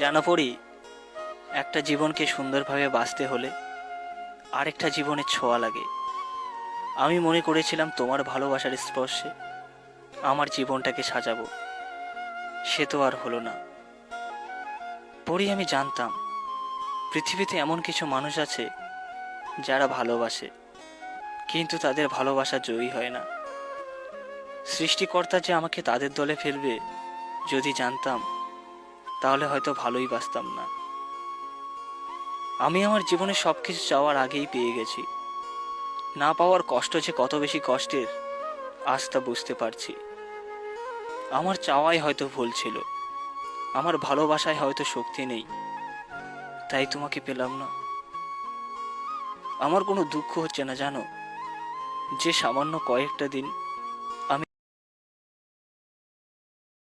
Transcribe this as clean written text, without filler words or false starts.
জানা পড়ি, একটা জীবনকে সুন্দরভাবে বাঁচতে হলে আরেকটা জীবনের ছোঁয়া লাগে। আমি মনে করেছিলাম তোমার ভালোবাসার স্পর্শে আমার জীবনটাকে সাজাবো, সে তো আর হলো না। পরে আমি জানতাম পৃথিবীতে এমন কিছু মানুষ আছে যারা ভালোবাসে, কিন্তু তাদের ভালোবাসা জয়ী হয় না। সৃষ্টিকর্তা যে আমাকে তাদের দলে ফেলবে যদি জানতাম, তাহলে হয়তো ভালোই বাসতাম না। আমি আমার জীবনে সবকিছু চাওয়ার আগেই পেয়ে গেছি। না পাওয়ার কষ্ট যে কত বেশি কষ্টের আজ তা বুঝতে পারছি। আমার চাওয়াই হয়তো ভুল ছিল, আমার ভালোবাসায় হয়তো শক্তি নেই, তাই তোমাকে পেলাম না। আমার কোনো দুঃখ হচ্ছে না জানো, যে সামান্য কয়েকটা দিন